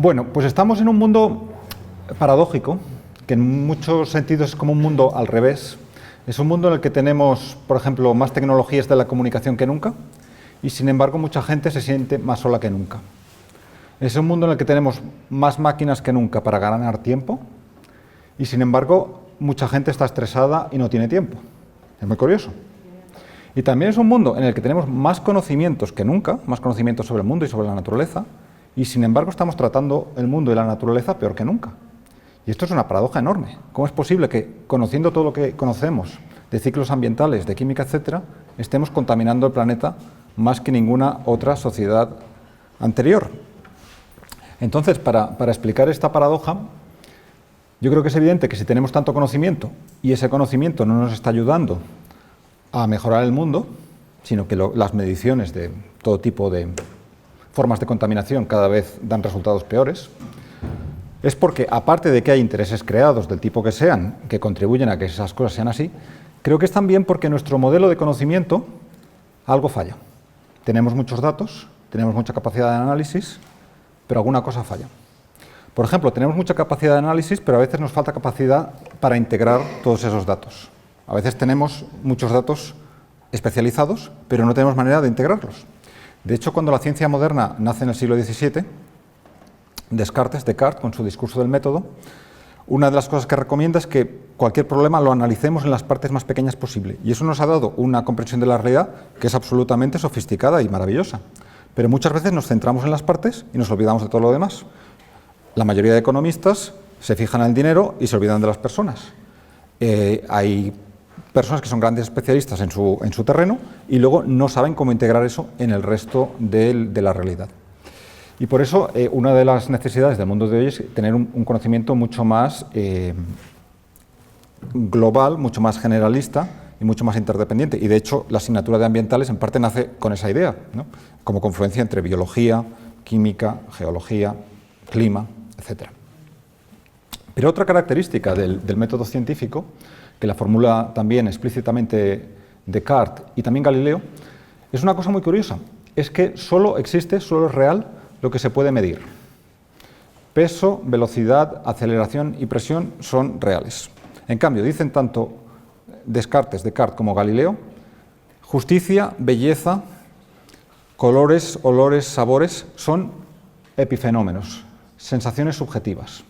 Bueno, pues estamos en un mundo paradójico, que en muchos sentidos es como un mundo al revés. Es un mundo en el que tenemos, por ejemplo, más tecnologías de la comunicación que nunca, y sin embargo mucha gente se siente más sola que nunca. Es un mundo en el que tenemos más máquinas que nunca para ganar tiempo, y sin embargo mucha gente está estresada y no tiene tiempo. Es muy curioso. Y también es un mundo en el que tenemos más conocimientos que nunca, más conocimientos sobre el mundo y sobre la naturaleza, y sin embargo estamos tratando el mundo y la naturaleza peor que nunca. Y esto es una paradoja enorme. ¿Cómo es posible que, conociendo todo lo que conocemos de ciclos ambientales, de química, etcétera, estemos contaminando el planeta más que ninguna otra sociedad anterior? Entonces, para explicar esta paradoja, yo creo que es evidente que si tenemos tanto conocimiento y ese conocimiento no nos está ayudando a mejorar el mundo, sino que las mediciones de todo tipo de formas de contaminación cada vez dan resultados peores, es porque, aparte de que hay intereses creados del tipo que sean, que contribuyen a que esas cosas sean así, creo que es también porque nuestro modelo de conocimiento algo falla. Tenemos muchos datos, tenemos mucha capacidad de análisis, pero alguna cosa falla. Por ejemplo, tenemos mucha capacidad de análisis, pero a veces nos falta capacidad para integrar todos esos datos. A veces tenemos muchos datos especializados, pero no tenemos manera de integrarlos. De hecho, cuando la ciencia moderna nace en el siglo XVII, Descartes, con su discurso del método, una de las cosas que recomienda es que cualquier problema lo analicemos en las partes más pequeñas posible. Y eso nos ha dado una comprensión de la realidad que es absolutamente sofisticada y maravillosa. Pero muchas veces nos centramos en las partes y nos olvidamos de todo lo demás. La mayoría de economistas se fijan en el dinero y se olvidan de las personas. Hay personas que son grandes especialistas en su terreno y luego no saben cómo integrar eso en el resto de la realidad. Y por eso una de las necesidades del mundo de hoy es tener un conocimiento mucho más global, mucho más generalista y mucho más interdependiente. Y de hecho la asignatura de ambientales en parte nace con esa idea, ¿no? Como confluencia entre biología, química, geología, clima, etc. Pero otra característica del método científico, que la formula también explícitamente Descartes y también Galileo, es una cosa muy curiosa. Es que solo existe, solo es real lo que se puede medir. Peso, velocidad, aceleración y presión son reales. En cambio, dicen tanto Descartes como Galileo, justicia, belleza, colores, olores, sabores son epifenómenos, sensaciones subjetivas.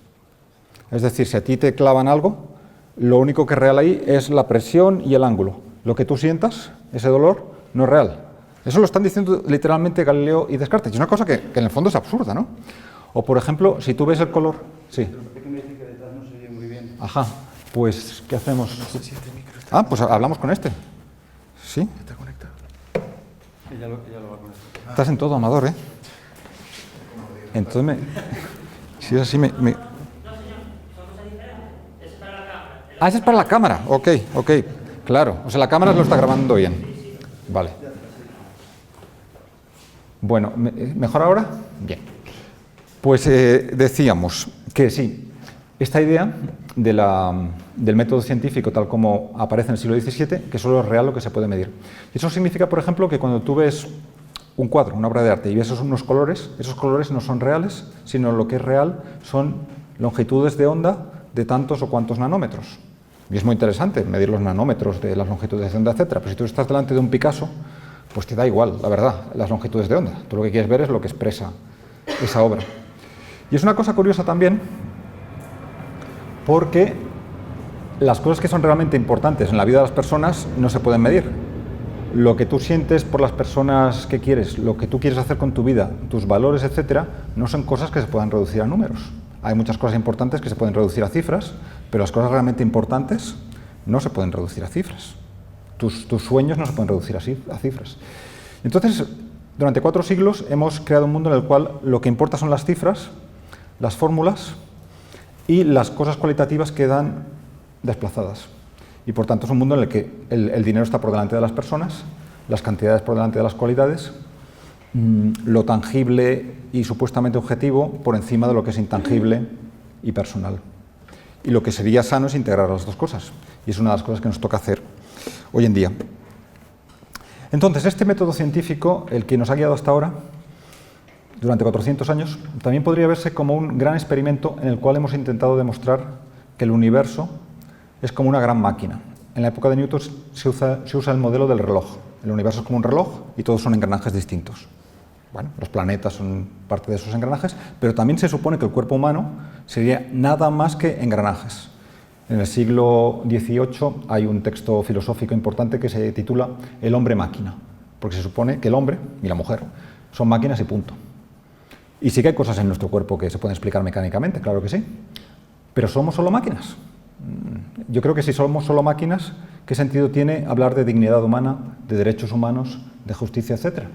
Es decir, si a ti te clavan algo, lo único que es real ahí es la presión y el ángulo. Lo que tú sientas, ese dolor, no es real. Eso lo están diciendo literalmente Galileo y Descartes. Y es una cosa que en el fondo es absurda, ¿no? O, por ejemplo, si tú ves el color... Sí. Pero ¿por qué me dicen que detrás no se oye muy bien? Ajá. Pues, ¿qué hacemos? No sé si este micro está... Pues hablamos con este. ¿Sí? ¿Está conectado? Ella lo va a conectar. Estás en todo, Amador, ¿eh? Entonces si es así me... Ah, ese es para la cámara. Ok. Claro. O sea, la cámara lo está grabando bien. Vale. Bueno, ¿mejor ahora? Bien. Pues decíamos que sí, esta idea del método científico tal como aparece en el siglo XVII, que solo es real lo que se puede medir. Eso significa, por ejemplo, que cuando tú ves un cuadro, una obra de arte, y ves unos colores, esos colores no son reales, sino lo que es real son longitudes de onda de tantos o cuantos nanómetros. Y es muy interesante medir los nanómetros de las longitudes de onda, etc. Pero si tú estás delante de un Picasso, pues te da igual, la verdad, las longitudes de onda. Tú lo que quieres ver es lo que expresa esa obra. Y es una cosa curiosa también, porque las cosas que son realmente importantes en la vida de las personas no se pueden medir. Lo que tú sientes por las personas que quieres, lo que tú quieres hacer con tu vida, tus valores, etc., no son cosas que se puedan reducir a números. Hay muchas cosas importantes que se pueden reducir a cifras, pero las cosas realmente importantes no se pueden reducir a cifras. Tus sueños no se pueden reducir a cifras. Entonces, durante 4 siglos hemos creado un mundo en el cual lo que importa son las cifras, las fórmulas y las cosas cualitativas quedan desplazadas. Y por tanto es un mundo en el que el dinero está por delante de las personas, las cantidades por delante de las cualidades, lo tangible y supuestamente objetivo por encima de lo que es intangible y personal. Y lo que sería sano es integrar las dos cosas. Y es una de las cosas que nos toca hacer hoy en día. Entonces, este método científico, el que nos ha guiado hasta ahora, durante 400 años, también podría verse como un gran experimento en el cual hemos intentado demostrar que el universo es como una gran máquina. En la época de Newton se usa el modelo del reloj. El universo es como un reloj y todos son engranajes distintos. Bueno, los planetas son parte de esos engranajes, pero también se supone que el cuerpo humano sería nada más que engranajes. En el siglo XVIII hay un texto filosófico importante que se titula El hombre-máquina, porque se supone que el hombre y la mujer son máquinas y punto. Y sí que hay cosas en nuestro cuerpo que se pueden explicar mecánicamente, claro que sí, pero ¿somos solo máquinas? Yo creo que si somos solo máquinas, ¿qué sentido tiene hablar de dignidad humana, de derechos humanos, de justicia, etcétera?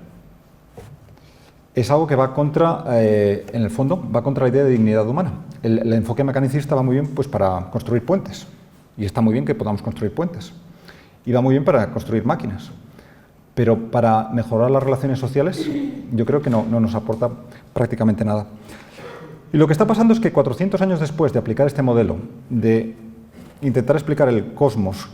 Es algo que va contra, en el fondo, va contra la idea de dignidad humana. El enfoque mecanicista va muy bien pues, para construir puentes, y está muy bien que podamos construir puentes, y va muy bien para construir máquinas, pero para mejorar las relaciones sociales yo creo que no nos aporta prácticamente nada. Y lo que está pasando es que 400 años después de aplicar este modelo, de intentar explicar el cosmos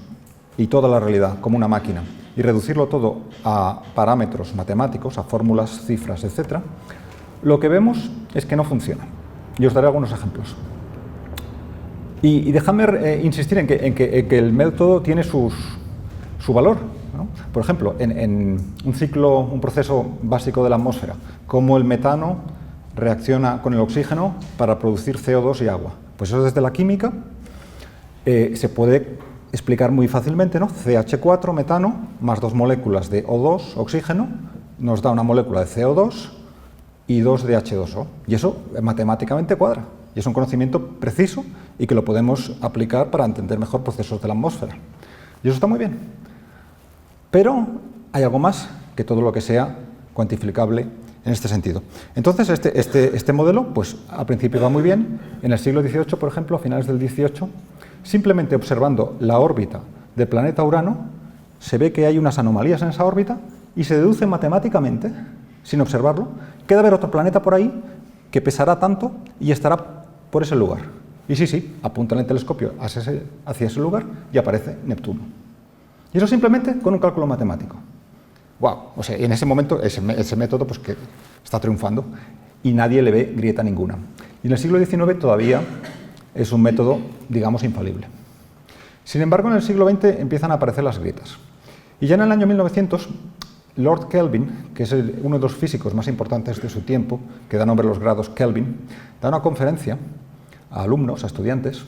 y toda la realidad como una máquina, y reducirlo todo a parámetros matemáticos, a fórmulas, cifras, etc., lo que vemos es que no funciona. Y os daré algunos ejemplos. Y dejadme insistir en que el método tiene su valor, ¿no? Por ejemplo, en un proceso básico de la atmósfera, cómo el metano reacciona con el oxígeno para producir CO2 y agua. Pues eso desde la química se puede explicar muy fácilmente, ¿no? CH4, metano, más 2 moléculas de O2, oxígeno, nos da una molécula de CO2 y 2 de H2O. Y eso matemáticamente cuadra. Y es un conocimiento preciso y que lo podemos aplicar para entender mejor procesos de la atmósfera. Y eso está muy bien. Pero hay algo más que todo lo que sea cuantificable en este sentido. Entonces, este modelo, pues al principio va muy bien. En el siglo XVIII, por ejemplo, a finales del XVIII, simplemente observando la órbita del planeta Urano, se ve que hay unas anomalías en esa órbita y se deduce matemáticamente, sin observarlo, que debe haber otro planeta por ahí que pesará tanto y estará por ese lugar. Y sí, apuntan el telescopio hacia ese lugar y aparece Neptuno. Y eso simplemente con un cálculo matemático. ¡Wow! O sea, en ese momento, ese método pues, que está triunfando y nadie le ve grieta ninguna. Y en el siglo XIX todavía es un método, digamos, infalible. Sin embargo, en el siglo XX empiezan a aparecer las grietas. Y ya en el año 1900, Lord Kelvin, que es uno de los físicos más importantes de su tiempo, que da nombre a los grados Kelvin, da una conferencia a alumnos, a estudiantes,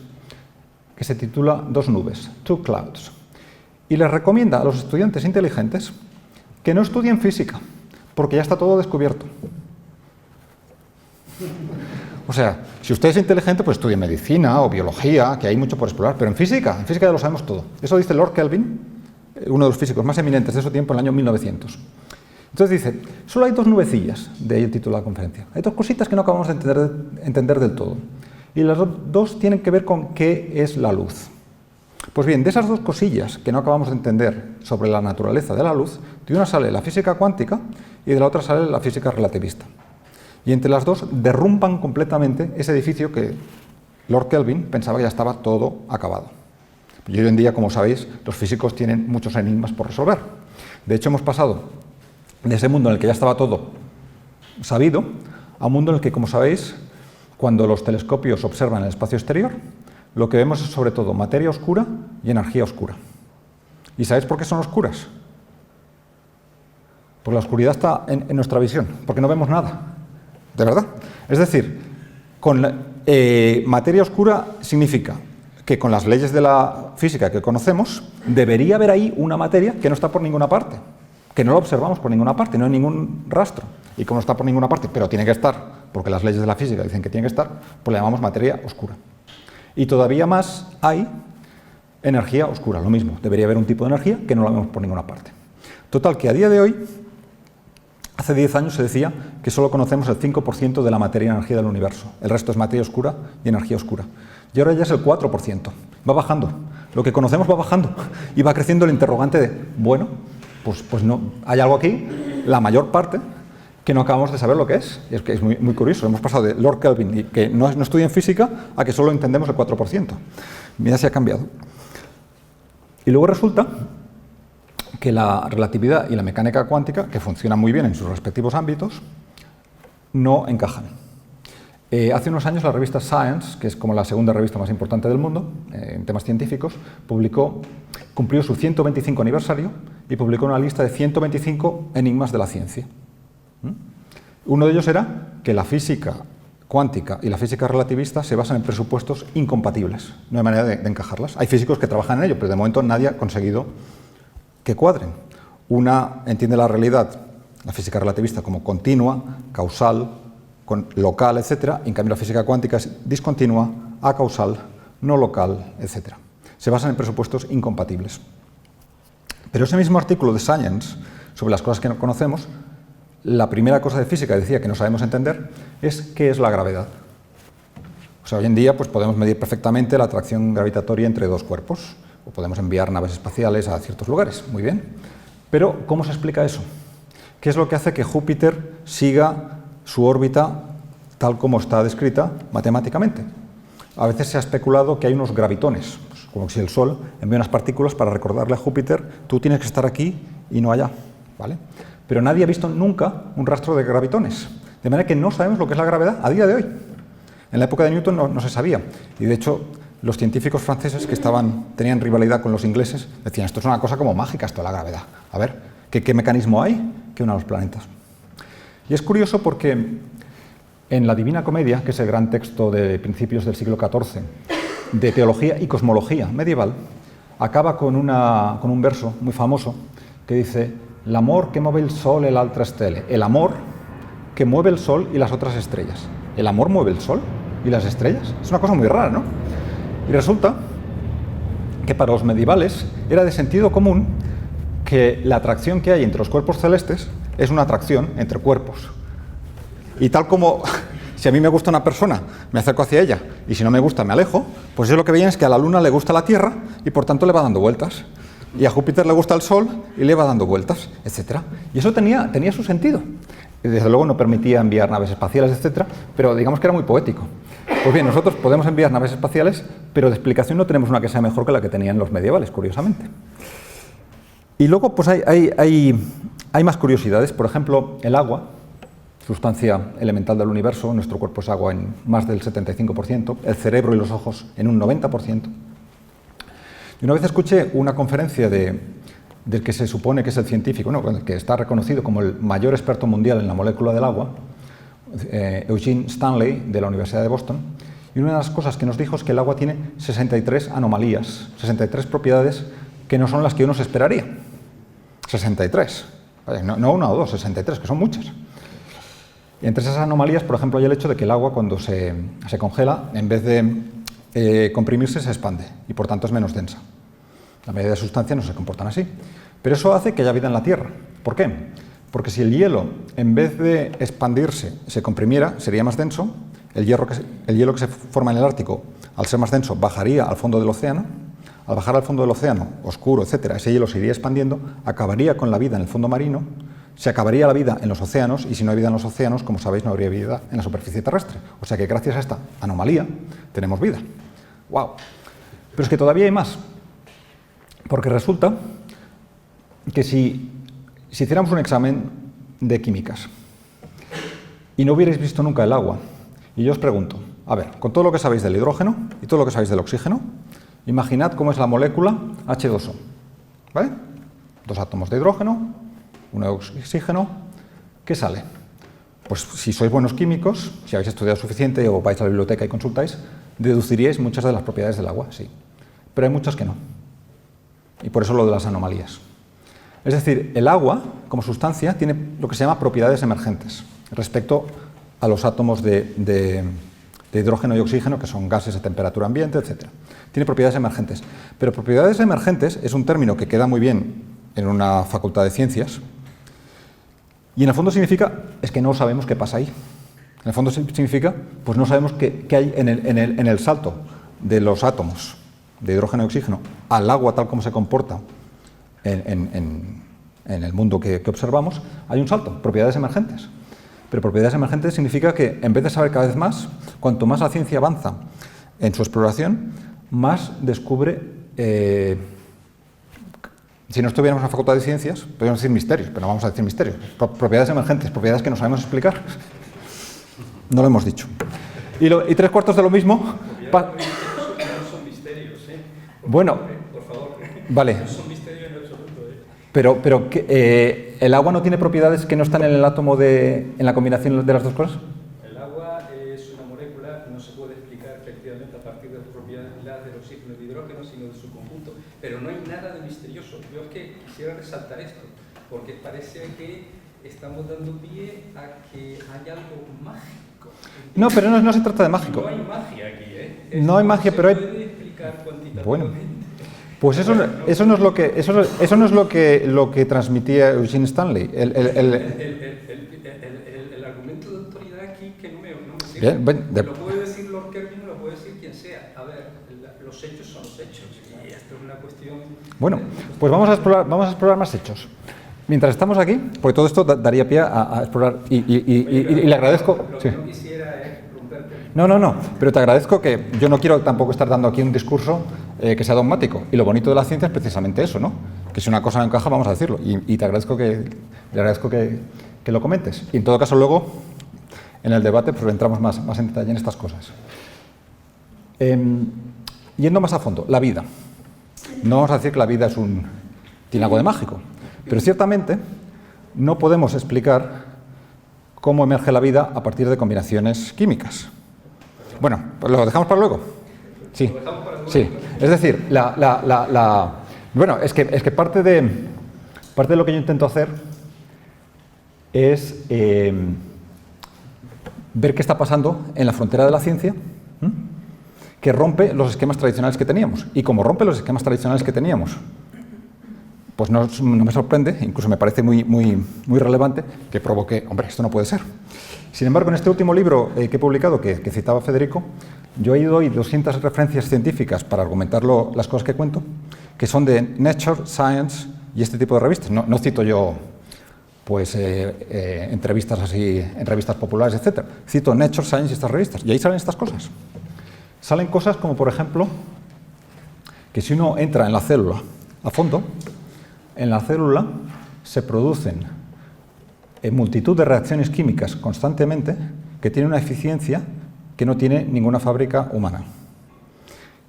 que se titula Dos nubes, Two Clouds, y les recomienda a los estudiantes inteligentes que no estudien física, porque ya está todo descubierto. O sea, si usted es inteligente, pues estudie medicina o biología, que hay mucho por explorar, pero en física ya lo sabemos todo. Eso dice Lord Kelvin, uno de los físicos más eminentes de su tiempo, en el año 1900. Entonces dice, solo hay dos nubecillas, de ahí el título de la conferencia. Hay dos cositas que no acabamos de entender del todo. Y las dos tienen que ver con qué es la luz. Pues bien, de esas dos cosillas que no acabamos de entender sobre la naturaleza de la luz, de una sale la física cuántica y de la otra sale la física relativista. Y entre las dos derrumban completamente ese edificio que Lord Kelvin pensaba que ya estaba todo acabado. Y hoy en día, como sabéis, los físicos tienen muchos enigmas por resolver. De hecho, hemos pasado de ese mundo en el que ya estaba todo sabido a un mundo en el que, como sabéis, cuando los telescopios observan el espacio exterior, lo que vemos es sobre todo materia oscura y energía oscura. ¿Y sabéis por qué son oscuras? Porque la oscuridad está en nuestra visión, porque no vemos nada. ¿De verdad? Es decir, con materia oscura significa que con las leyes de la física que conocemos, debería haber ahí una materia que no está por ninguna parte, que no la observamos por ninguna parte, no hay ningún rastro. Y como no está por ninguna parte, pero tiene que estar, porque las leyes de la física dicen que tiene que estar, pues le llamamos materia oscura. Y todavía más hay energía oscura, lo mismo. Debería haber un tipo de energía que no la vemos por ninguna parte. Total, que a día de hoy, hace 10 años se decía que solo conocemos el 5% de la materia y energía del universo. El resto es materia oscura y energía oscura. Y ahora ya es el 4%. Va bajando. Lo que conocemos va bajando. Y va creciendo el interrogante de, bueno, pues no, hay algo aquí, la mayor parte, que no acabamos de saber lo que es. Y es que es muy, muy curioso. Hemos pasado de Lord Kelvin, que no estudia en física, a que solo entendemos el 4%. Mira si ha cambiado. Y luego resulta que la relatividad y la mecánica cuántica, que funcionan muy bien en sus respectivos ámbitos, no encajan. Hace unos años la revista Science, que es como la segunda revista más importante del mundo en temas científicos, cumplió su 125 aniversario y publicó una lista de 125 enigmas de la ciencia. Uno de ellos era que la física cuántica y la física relativista se basan en presupuestos incompatibles. No hay manera de encajarlas. Hay físicos que trabajan en ello, pero de momento nadie ha conseguido que cuadren. Una entiende la realidad, la física relativista, como continua, causal, local, etc. En cambio, la física cuántica es discontinua, acausal, no local, etc. Se basan en presupuestos incompatibles. Pero ese mismo artículo de Science, sobre las cosas que no conocemos, la primera cosa de física que decía que no sabemos entender es qué es la gravedad. O sea, hoy en día pues, podemos medir perfectamente la atracción gravitatoria entre dos cuerpos, o podemos enviar naves espaciales a ciertos lugares, muy bien. Pero, ¿cómo se explica eso? ¿Qué es lo que hace que Júpiter siga su órbita tal como está descrita matemáticamente? A veces se ha especulado que hay unos gravitones, pues, como si el Sol envía unas partículas para recordarle a Júpiter, tú tienes que estar aquí y no allá, ¿vale? Pero nadie ha visto nunca un rastro de gravitones, de manera que no sabemos lo que es la gravedad a día de hoy. En la época de Newton no se sabía, y de hecho los científicos franceses que tenían rivalidad con los ingleses decían, esto es una cosa como mágica, esto de la gravedad. A ver, ¿qué mecanismo hay que una a los planetas? Y es curioso porque en la Divina Comedia, que es el gran texto de principios del siglo XIV, de teología y cosmología medieval, acaba con un verso muy famoso que dice: l'amor que mueve el sol e l'altra stelle. El amor que mueve el sol y las otras estrellas. ¿El amor mueve el sol y las estrellas? Es una cosa muy rara, ¿no? Y resulta que para los medievales era de sentido común que la atracción que hay entre los cuerpos celestes es una atracción entre cuerpos. Y tal como si a mí me gusta una persona, me acerco hacia ella, y si no me gusta, me alejo, pues yo lo que veía es que a la Luna le gusta la Tierra y por tanto le va dando vueltas. Y a Júpiter le gusta el Sol y le va dando vueltas, etc. Y eso tenía su sentido. Y desde luego no permitía enviar naves espaciales, etc., pero digamos que era muy poético. Pues bien, nosotros podemos enviar naves espaciales, pero de explicación no tenemos una que sea mejor que la que tenían los medievales, curiosamente. Y luego pues hay más curiosidades. Por ejemplo, el agua, sustancia elemental del universo, nuestro cuerpo es agua en más del 75%, el cerebro y los ojos en un 90%. Y una vez escuché una conferencia del que se supone que es el científico, el que está reconocido como el mayor experto mundial en la molécula del agua, Eugene Stanley, de la Universidad de Boston, y una de las cosas que nos dijo es que el agua tiene 63 anomalías, 63 propiedades que no son las que uno se esperaría. 63, no una o dos, 63, que son muchas. Y entre esas anomalías, por ejemplo, hay el hecho de que el agua, cuando se congela, en vez de comprimirse, se expande y por tanto es menos densa. La mayoría de sustancias no se comportan así. Pero eso hace que haya vida en la Tierra. ¿Por qué? Porque si el hielo, en vez de expandirse, se comprimiera, sería más denso. El hielo que se forma en el Ártico, al ser más denso, bajaría al fondo del océano. Al bajar al fondo del océano, oscuro, etcétera, ese hielo se iría expandiendo, acabaría con la vida en el fondo marino, se acabaría la vida en los océanos, y si no hay vida en los océanos, como sabéis, no habría vida en la superficie terrestre. O sea que gracias a esta anomalía tenemos vida. ¡Wow! Pero es que todavía hay más. Porque resulta que si hiciéramos un examen de químicas y no hubierais visto nunca el agua, y yo os pregunto, a ver, con todo lo que sabéis del hidrógeno y todo lo que sabéis del oxígeno, imaginad cómo es la molécula H2O, ¿vale? 2 átomos de hidrógeno, 1 de oxígeno, ¿qué sale? Pues si sois buenos químicos, si habéis estudiado suficiente o vais a la biblioteca y consultáis, deduciríais muchas de las propiedades del agua, sí. Pero hay muchas que no. Y por eso lo de las anomalías. Es decir, el agua, como sustancia, tiene lo que se llama propiedades emergentes respecto a los átomos de hidrógeno y oxígeno, que son gases a temperatura ambiente, etc. Tiene propiedades emergentes. Pero propiedades emergentes es un término que queda muy bien en una facultad de ciencias, y en el fondo significa es que no sabemos qué pasa ahí. En el fondo significa, pues no sabemos qué hay en el salto de los átomos de hidrógeno y oxígeno al agua tal como se comporta en el mundo que observamos. Hay un salto, propiedades emergentes. Pero propiedades emergentes significa que en vez de saber cada vez más, cuanto más la ciencia avanza en su exploración, más descubre, si no estuviéramos en la facultad de ciencias, podríamos decir misterios, pero no vamos a decir misterios, propiedades emergentes, propiedades que no sabemos explicar. No lo hemos dicho. Y 3/4 de lo mismo... No son misterios, ¿eh? Bueno, Por favor. vale. No son misterios en absoluto, ¿eh? Pero ¿el agua no tiene propiedades que no están en el átomo en la combinación de las dos cosas? El agua es una molécula que no se puede explicar efectivamente a partir de sus propiedades del oxígeno y de hidrógeno, sino de su conjunto. Pero no hay nada de misterioso. Yo es que quisiera resaltar esto, porque parece que estamos dando pie a que hay algo mágico. No, pero no se trata de mágico. No hay magia aquí, ¿eh? No hay magia, pero hay... Se puede explicar cuantitativamente. Bueno, pues eso no es lo que transmitía Eugene Stanley. El argumento de autoridad aquí que no me sirve. Bien, lo puede decir Lord Kelvin, lo puede decir quien sea. A ver, los hechos son los hechos. Y esto es una cuestión... Bueno, pues vamos a explorar más hechos. Mientras estamos aquí, porque todo esto daría pie a explorar, y le agradezco... Lo sí. que no quisiera es romperte. No, pero te agradezco que yo no quiero tampoco estar dando aquí un discurso que sea dogmático. Y lo bonito de la ciencia es precisamente eso, ¿no? Que si una cosa no encaja, vamos a decirlo. Y te agradezco que lo comentes. Y en todo caso, luego, en el debate, pues entramos más en detalle en estas cosas. Yendo más a fondo, la vida. No vamos a decir que la vida tiene algo de mágico. Pero ciertamente no podemos explicar cómo emerge la vida a partir de combinaciones químicas. Bueno, pues lo dejamos para luego. Sí, sí. Es decir, bueno, es que parte de lo que yo intento hacer es ver qué está pasando en la frontera de la ciencia, que rompe los esquemas tradicionales que teníamos. Y como rompe los esquemas tradicionales que teníamos, pues no me sorprende, incluso me parece muy relevante que provoque, hombre, esto no puede ser. Sin embargo, en este último libro que he publicado, que citaba Federico, yo he ido 200 referencias científicas para argumentar las cosas que cuento, que son de Nature, Science y este tipo de revistas. No cito yo pues, entrevistas así en revistas populares, etc. Cito Nature, Science y estas revistas, y ahí salen estas cosas. Salen cosas como, por ejemplo, que si uno entra en la célula a fondo, en la célula se producen multitud de reacciones químicas constantemente que tienen una eficiencia que no tiene ninguna fábrica humana.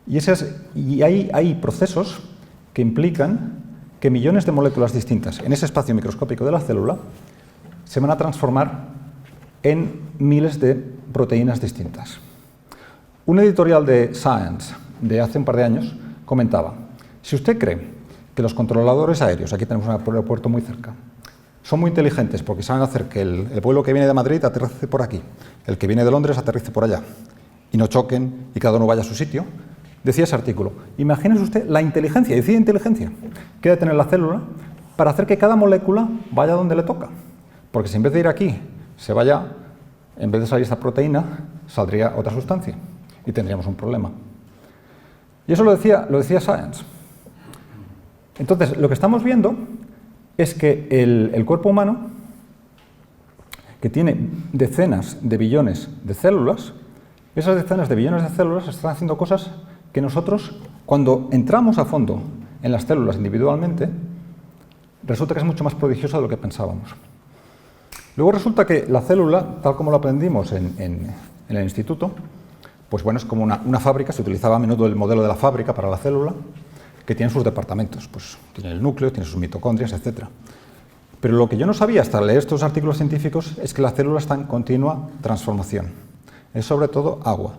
Y hay procesos que implican que millones de moléculas distintas en ese espacio microscópico de la célula se van a transformar en miles de proteínas distintas. Un editorial de Science de hace un par de años comentaba: si usted cree que los controladores aéreos, aquí tenemos un aeropuerto muy cerca, son muy inteligentes porque saben hacer que el vuelo que viene de Madrid aterrice por aquí, el que viene de Londres aterrice por allá, y no choquen y cada uno vaya a su sitio, decía ese artículo, imagínese usted la inteligencia, decía inteligencia, que debe tener la célula para hacer que cada molécula vaya donde le toca. Porque si en vez de ir aquí, se vaya, en vez de salir esta proteína, saldría otra sustancia y tendríamos un problema. Y eso lo decía Science. Entonces, lo que estamos viendo es que el cuerpo humano, que tiene decenas de billones de células, esas decenas de billones de células están haciendo cosas que nosotros, cuando entramos a fondo en las células individualmente, resulta que es mucho más prodigioso de lo que pensábamos. Luego resulta que la célula, tal como lo aprendimos en el instituto, pues bueno, es como una fábrica. Se utilizaba a menudo el modelo de la fábrica para la célula, que tiene sus departamentos, pues tiene el núcleo, tiene sus mitocondrias, etc. Pero lo que yo no sabía hasta leer estos artículos científicos es que la célula está en continua transformación. Es sobre todo agua.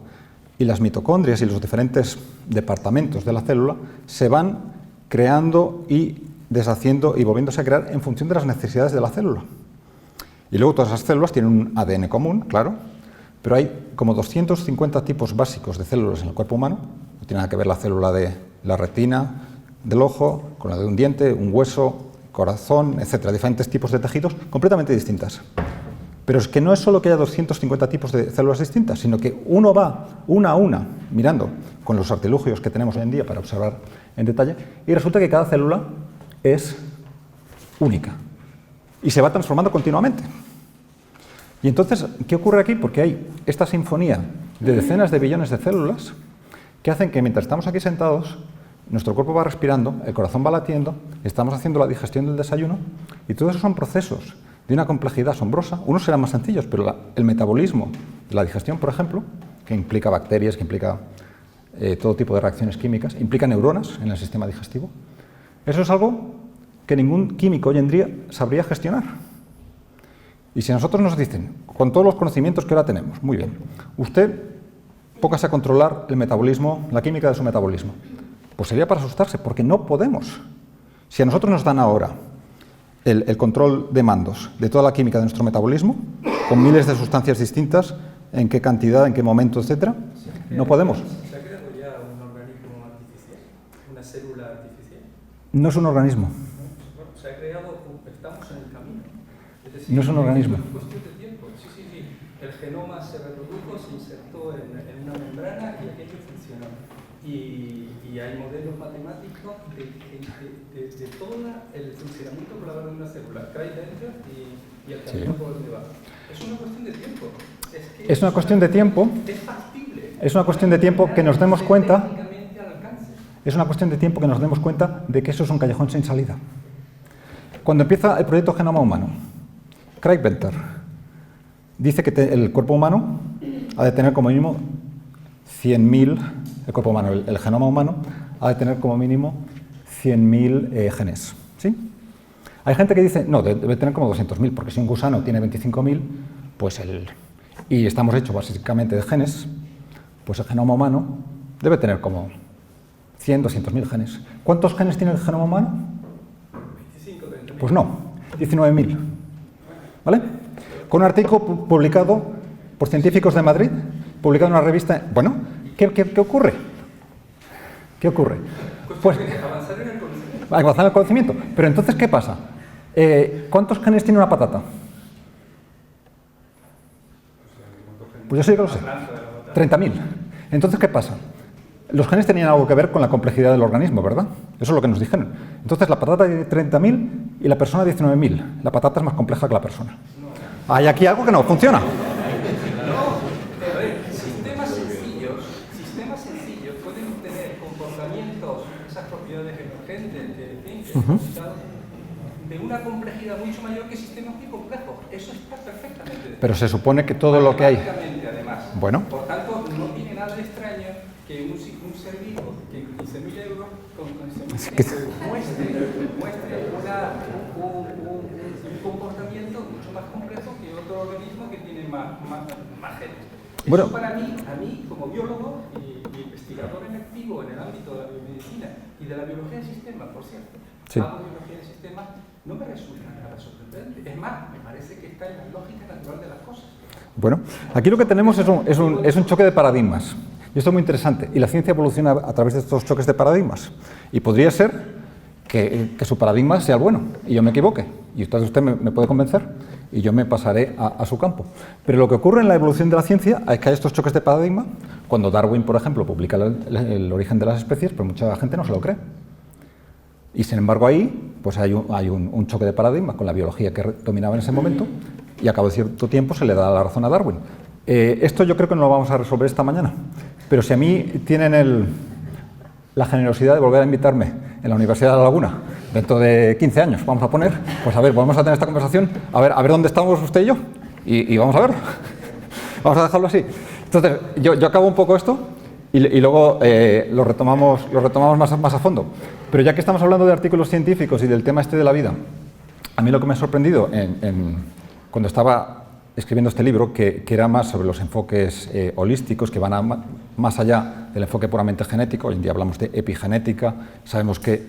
Y las mitocondrias y los diferentes departamentos de la célula se van creando y deshaciendo y volviéndose a crear en función de las necesidades de la célula. Y luego todas esas células tienen un ADN común, claro, pero hay como 250 tipos básicos de células en el cuerpo humano. No tiene nada que ver la célula de la retina del ojo con la de un diente, un hueso, corazón, etcétera. Diferentes tipos de tejidos completamente distintas. Pero es que no es solo que haya 250 tipos de células distintas, sino que uno va una a una mirando con los artilugios que tenemos hoy en día para observar en detalle, y resulta que cada célula es única y se va transformando continuamente. Y entonces, ¿qué ocurre aquí? Porque hay esta sinfonía de decenas de billones de células que hacen que mientras estamos aquí sentados, nuestro cuerpo va respirando, el corazón va latiendo, estamos haciendo la digestión del desayuno, y todos esos son procesos de una complejidad asombrosa. Unos serán más sencillos, pero el metabolismo de la digestión, por ejemplo, que implica bacterias, que implica todo tipo de reacciones químicas, implica neuronas en el sistema digestivo. Eso es algo que ningún químico hoy en día sabría gestionar. Y si a nosotros nos dicen, con todos los conocimientos que ahora tenemos, muy bien, usted póngase a controlar el metabolismo, la química de su metabolismo, pues sería para asustarse, porque no podemos. Si a nosotros nos dan ahora el control de mandos de toda la química de nuestro metabolismo, con miles de sustancias distintas, en qué cantidad, en qué momento, etcétera, no podemos. ¿Se ha creado ya un organismo artificial? ¿Una célula artificial? No es un organismo. Bueno, se ha creado, estamos en el camino. Es decir, No es un organismo. Es cuestión de tiempo. Sí. El genoma se reprodujo, se insertó en una membrana y aquello funcionó. Y hay modelos matemáticos de todo el funcionamiento global de una célula. Cae dentro y el camino por donde va. Es una cuestión de tiempo. Es una cuestión de tiempo. Es factible. Es una cuestión de tiempo que nos demos cuenta. Es una cuestión de tiempo que nos demos cuenta de que eso es un callejón sin salida. Cuando empieza el proyecto Genoma Humano, Craig Venter dice que el cuerpo humano ha de tener como mínimo 100.000, el cuerpo humano, el genoma humano, ha de tener como mínimo 100.000 genes. ¿Sí? Hay gente que dice, no, debe tener como 200.000, porque si un gusano tiene 25.000, pues y estamos hechos básicamente de genes, pues el genoma humano debe tener como 100, 200.000 genes. ¿Cuántos genes tiene el genoma humano? 25, 30.000. Pues no, 19.000. ¿Vale? Con un artículo publicado por científicos de Madrid, publicado en una revista. Bueno, ¿qué ocurre? ¿Qué ocurre? Pues avanzar en el conocimiento. Avanzar en el conocimiento. Pero entonces, ¿qué pasa? ¿Cuántos genes tiene una patata? Pues yo sí que lo sé. 30.000. Entonces, ¿qué pasa? Los genes tenían algo que ver con la complejidad del organismo, ¿verdad? Eso es lo que nos dijeron. Entonces, la patata tiene 30.000 y la persona 19.000. La patata es más compleja que la persona. Hay aquí algo que no funciona. Sistemas sencillos pueden tener comportamientos, esas propiedades emergentes, de una complejidad mucho mayor que sistemas muy complejos. Eso está perfectamente. Pero se supone que todo lo que hay. Además. Bueno. Por tanto, no tiene nada de extraño que un ser vivo que 15.000 euros muestre un comportamiento mucho más complejo que otro organismo que tiene más genes. Bueno. Eso para mí, como biólogo y investigador en activo en el ámbito de la biomedicina y de la biología del sistema, por cierto, hago biología del sistema, no me resulta nada sorprendente. Es más, me parece que está en la lógica natural de las cosas. Bueno, aquí lo que tenemos es un choque de paradigmas. Y esto es muy interesante. Y la ciencia evoluciona a través de estos choques de paradigmas. Y podría ser que su paradigma sea el bueno y yo me equivoque. Y entonces usted me puede convencer y yo me pasaré a su campo. Pero lo que ocurre en la evolución de la ciencia es que hay estos choques de paradigma. Cuando Darwin, por ejemplo, publica el origen de las especies, pues mucha gente no se lo cree. Y sin embargo ahí pues hay un choque de paradigma con la biología que dominaba en ese momento y a cabo de cierto tiempo se le da la razón a Darwin. Esto yo creo que no lo vamos a resolver esta mañana, pero si a mí tienen la generosidad de volver a invitarme en la Universidad de La Laguna dentro de 15 años, vamos a poner, pues a ver, vamos a tener esta conversación, a ver dónde estamos usted y yo, y vamos a ver, vamos a dejarlo así. Entonces, yo acabo un poco esto y luego lo retomamos más a fondo. Pero ya que estamos hablando de artículos científicos y del tema este de la vida, a mí lo que me ha sorprendido cuando estaba escribiendo este libro, que era más sobre los enfoques holísticos, que van más allá del enfoque puramente genético. Hoy en día hablamos de epigenética, sabemos que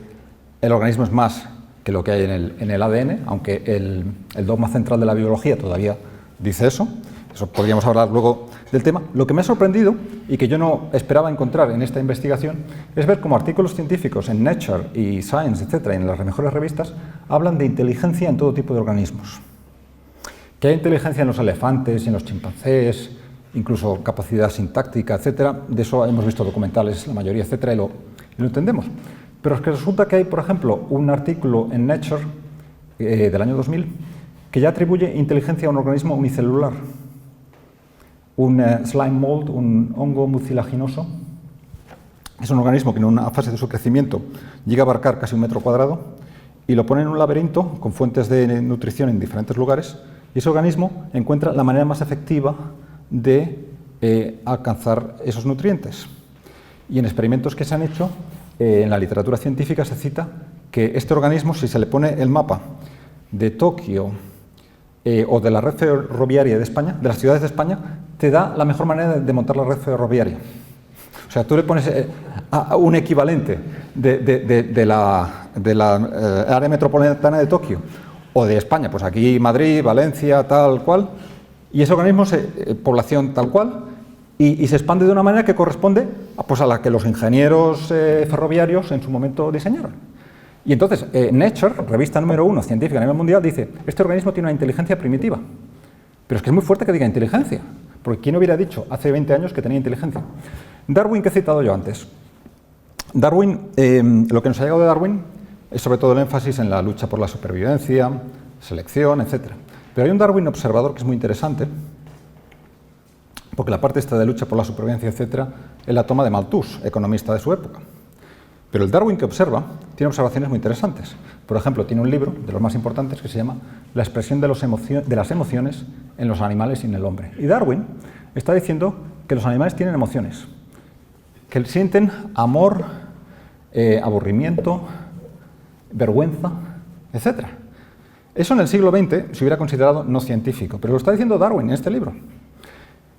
el organismo es más que lo que hay en el ADN, aunque el dogma central de la biología todavía dice eso. Eso podríamos hablar luego del tema. Lo que me ha sorprendido y que yo no esperaba encontrar en esta investigación es ver cómo artículos científicos en Nature y Science, etcétera, en las mejores revistas, hablan de inteligencia en todo tipo de organismos. Que hay inteligencia en los elefantes, en los chimpancés, incluso capacidad sintáctica, etcétera. De eso hemos visto documentales, la mayoría, etcétera, y lo entendemos. Pero es que resulta que hay, por ejemplo, un artículo en Nature del año 2000 que ya atribuye inteligencia a un organismo unicelular. Un slime mold, un hongo mucilaginoso, es un organismo que en una fase de su crecimiento llega a abarcar casi 1 metro cuadrado y lo pone en un laberinto con fuentes de nutrición en diferentes lugares, y ese organismo encuentra la manera más efectiva de alcanzar esos nutrientes. Y en experimentos que se han hecho, en la literatura científica se cita que este organismo, si se le pone el mapa de Tokio o de la red ferroviaria de España, de las ciudades de España, te da la mejor manera de montar la red ferroviaria. O sea, tú le pones un equivalente de la área metropolitana de Tokio o de España, pues aquí Madrid, Valencia, tal cual, y ese organismo es población tal cual, y se expande de una manera que corresponde pues, a la que los ingenieros ferroviarios en su momento diseñaron. Y entonces, Nature, revista número 1 científica a nivel mundial, dice, este organismo tiene una inteligencia primitiva. Pero es que es muy fuerte que diga inteligencia, porque ¿quién hubiera dicho hace 20 años que tenía inteligencia? Darwin, que he citado yo antes. Darwin, lo que nos ha llegado de Darwin es sobre todo el énfasis en la lucha por la supervivencia, selección, etc. Pero hay un Darwin observador que es muy interesante, porque la parte esta de lucha por la supervivencia, etc., él la toma de Malthus, economista de su época. Pero el Darwin que observa tiene observaciones muy interesantes. Por ejemplo, tiene un libro de los más importantes que se llama La expresión de las emociones en los animales y en el hombre. Y Darwin está diciendo que los animales tienen emociones, que sienten amor, aburrimiento, vergüenza, etc. Eso en el siglo XX se hubiera considerado no científico, pero lo está diciendo Darwin en este libro.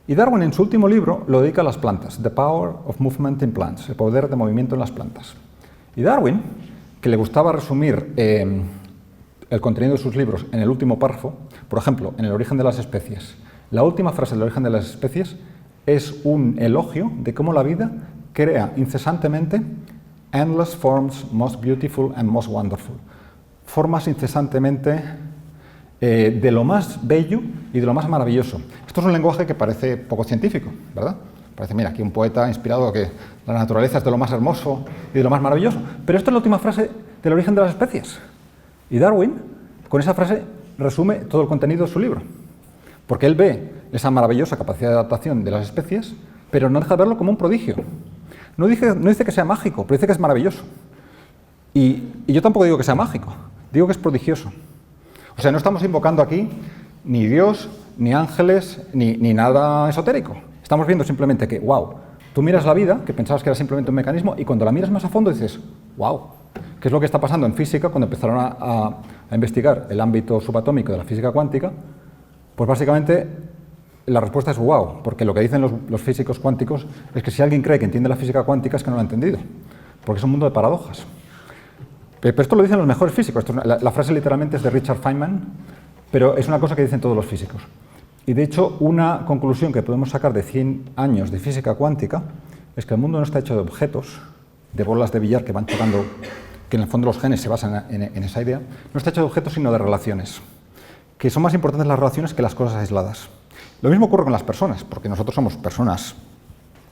Y Darwin en su último libro lo dedica a las plantas, The Power of Movement in Plants, el poder de movimiento en las plantas. Y Darwin, que le gustaba resumir el contenido de sus libros en el último párrafo, por ejemplo, en El origen de las especies, la última frase del origen de las especies es un elogio de cómo la vida crea incesantemente endless forms most beautiful and most wonderful. Formas incesantemente de lo más bello y de lo más maravilloso. Esto es un lenguaje que parece poco científico, ¿verdad? Parece, mira, aquí un poeta inspirado que la naturaleza es de lo más hermoso y de lo más maravilloso. Pero esto es la última frase del origen de las especies. Y Darwin, con esa frase, resume todo el contenido de su libro. Porque él ve esa maravillosa capacidad de adaptación de las especies, pero no deja de verlo como un prodigio. No dice que sea mágico, pero dice que es maravilloso. Y yo tampoco digo que sea mágico, digo que es prodigioso. O sea, no estamos invocando aquí ni Dios, ni ángeles, ni nada esotérico. Estamos viendo simplemente que, wow, tú miras la vida, que pensabas que era simplemente un mecanismo, y cuando la miras más a fondo dices, wow, ¿qué es lo que está pasando en física cuando empezaron a investigar el ámbito subatómico de la física cuántica? Pues básicamente la respuesta es wow, porque lo que dicen los físicos cuánticos es que si alguien cree que entiende la física cuántica es que no lo ha entendido, porque es un mundo de paradojas. Pero esto lo dicen los mejores físicos. La frase literalmente es de Richard Feynman, pero es una cosa que dicen todos los físicos. Y de hecho, una conclusión que podemos sacar de 100 años de física cuántica es que el mundo no está hecho de objetos, de bolas de billar que van chocando, que en el fondo los genes se basan en esa idea. No está hecho de objetos, sino de relaciones, que son más importantes las relaciones que las cosas aisladas. Lo mismo ocurre con las personas, porque nosotros somos personas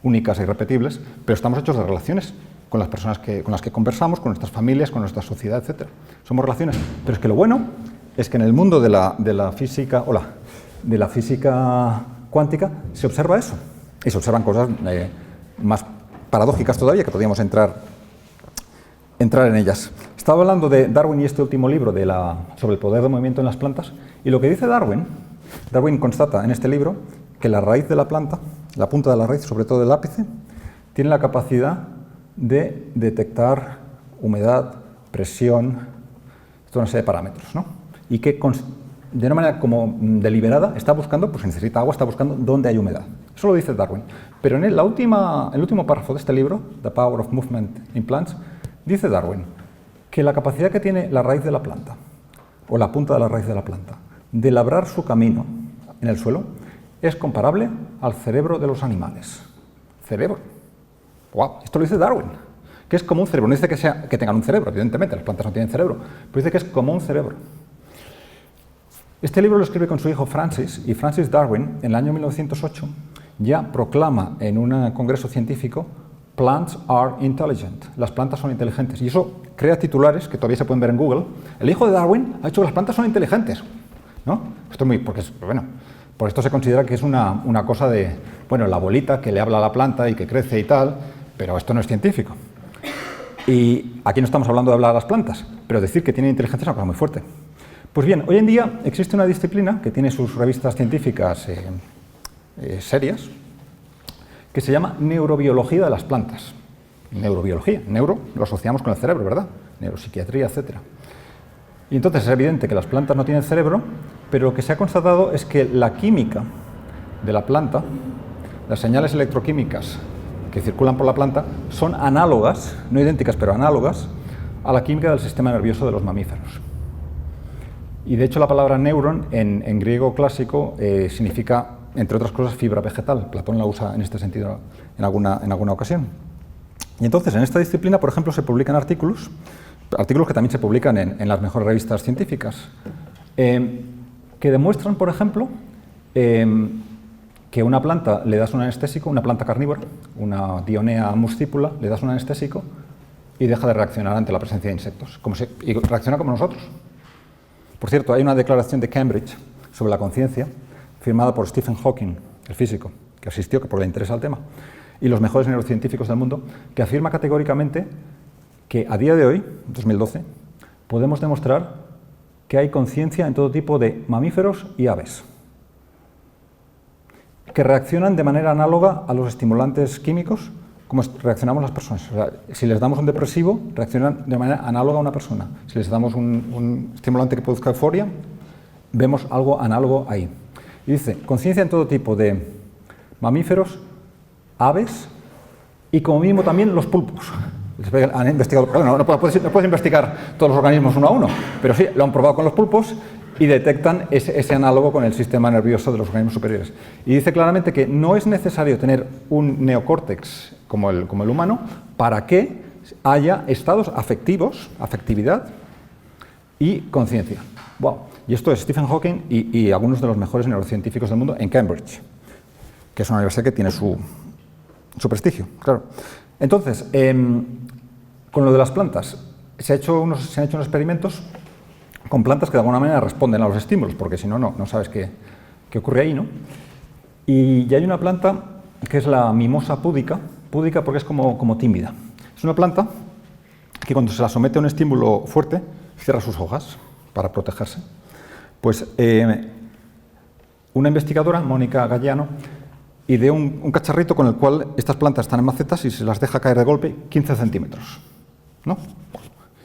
únicas e irrepetibles, pero estamos hechos de relaciones con las personas con las que conversamos, con nuestras familias, con nuestra sociedad, etc. Somos relaciones. Pero es que lo bueno es que en el mundo de la física cuántica se observa eso. Y se observan cosas más paradójicas todavía, que podríamos entrar en ellas. Estaba hablando de Darwin y este último libro sobre el poder de movimiento en las plantas, y lo que dice Darwin constata en este libro que la raíz de la planta, la punta de la raíz, sobre todo el ápice, tiene la capacidad de detectar humedad, presión, toda una serie de parámetros, ¿no? Y que de una manera como deliberada está buscando, pues si necesita agua, está buscando dónde hay humedad. Eso lo dice Darwin. Pero en el último párrafo de este libro, The Power of Movement in Plants, dice Darwin que la capacidad que tiene la raíz de la planta, o la punta de la raíz de la planta, de labrar su camino en el suelo, es comparable al cerebro de los animales. Cerebro. Wow, esto lo dice Darwin, que es como un cerebro. No dice que tengan un cerebro, evidentemente, las plantas no tienen cerebro, pero dice que es como un cerebro. Este libro lo escribe con su hijo Francis, y Francis Darwin, en el año 1908, ya proclama en un congreso científico Plants are intelligent, las plantas son inteligentes, y eso crea titulares que todavía se pueden ver en Google. El hijo de Darwin ha dicho que las plantas son inteligentes, ¿no? Esto es por esto se considera que es una cosa de, bueno, la bolita que le habla a la planta y que crece y tal, pero esto no es científico. Y aquí no estamos hablando de hablar a las plantas, pero decir que tienen inteligencia es una cosa muy fuerte. Pues bien, hoy en día existe una disciplina que tiene sus revistas científicas serias, que se llama neurobiología de las plantas. Neurobiología, neuro lo asociamos con el cerebro, ¿verdad? Neuropsiquiatría, etc. Y entonces es evidente que las plantas no tienen cerebro, pero lo que se ha constatado es que la química de la planta, las señales electroquímicas que circulan por la planta, son análogas, no idénticas, pero análogas, a la química del sistema nervioso de los mamíferos. Y de hecho la palabra neuron en griego clásico significa, entre otras cosas, fibra vegetal. Platón la usa en este sentido en alguna ocasión. Y entonces en esta disciplina, por ejemplo, se publican artículos que también se publican en las mejores revistas científicas, que demuestran, por ejemplo, que una planta le das un anestésico, una planta carnívora, una Dionea muscipula, le das un anestésico y deja de reaccionar ante la presencia de insectos, y reacciona como nosotros. Por cierto, hay una declaración de Cambridge sobre la conciencia, firmada por Stephen Hawking, el físico, que asistió, que porque le interesa el tema, y los mejores neurocientíficos del mundo, que afirma categóricamente que a día de hoy, 2012, podemos demostrar que hay conciencia en todo tipo de mamíferos y aves, que reaccionan de manera análoga a los estimulantes químicos como reaccionamos las personas. O sea, si les damos un depresivo, reaccionan de manera análoga a una persona. Si les damos un estimulante que produzca euforia, vemos algo análogo ahí. Y dice, conciencia en todo tipo de mamíferos, aves y como mínimo también los pulpos. Han investigado, claro, no puedes investigar todos los organismos uno a uno, pero sí, lo han probado con los pulpos y detectan ese análogo con el sistema nervioso de los organismos superiores. Y dice claramente que no es necesario tener un neocórtex como el humano para que haya estados afectivos, afectividad y conciencia. Wow. Y esto es Stephen Hawking y algunos de los mejores neurocientíficos del mundo en Cambridge, que es una universidad que tiene su prestigio, claro. Entonces, con lo de las plantas, se han hecho unos experimentos con plantas que de alguna manera responden a los estímulos, porque si no, no sabes qué ocurre ahí, ¿no? Y ya hay una planta que es la mimosa púdica porque es como tímida. Es una planta que cuando se la somete a un estímulo fuerte, cierra sus hojas para protegerse. Pues una investigadora, Mónica Gallano, ideó un cacharrito con el cual estas plantas están en macetas y se las deja caer de golpe 15 centímetros, ¿no?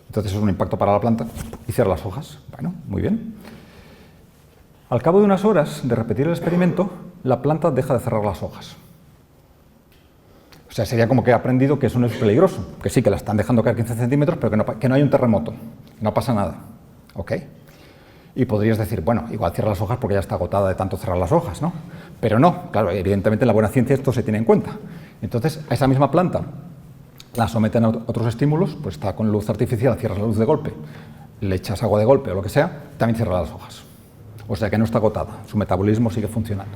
Entonces es un impacto para la planta y cierra las hojas. Bueno, muy bien. Al cabo de unas horas de repetir el experimento, la planta deja de cerrar las hojas. O sea, sería como que ha aprendido que eso no es peligroso, que sí, que la están dejando caer 15 centímetros, pero que no hay un terremoto, no pasa nada. ¿Ok? Y podrías decir, bueno, igual cierra las hojas porque ya está agotada de tanto cerrar las hojas, ¿no? Pero no, claro, evidentemente en la buena ciencia esto se tiene en cuenta. Entonces, a esa misma planta la someten a otros estímulos, pues está con luz artificial, cierras la luz de golpe, le echas agua de golpe o lo que sea, también cierra las hojas. O sea que no está agotada, su metabolismo sigue funcionando.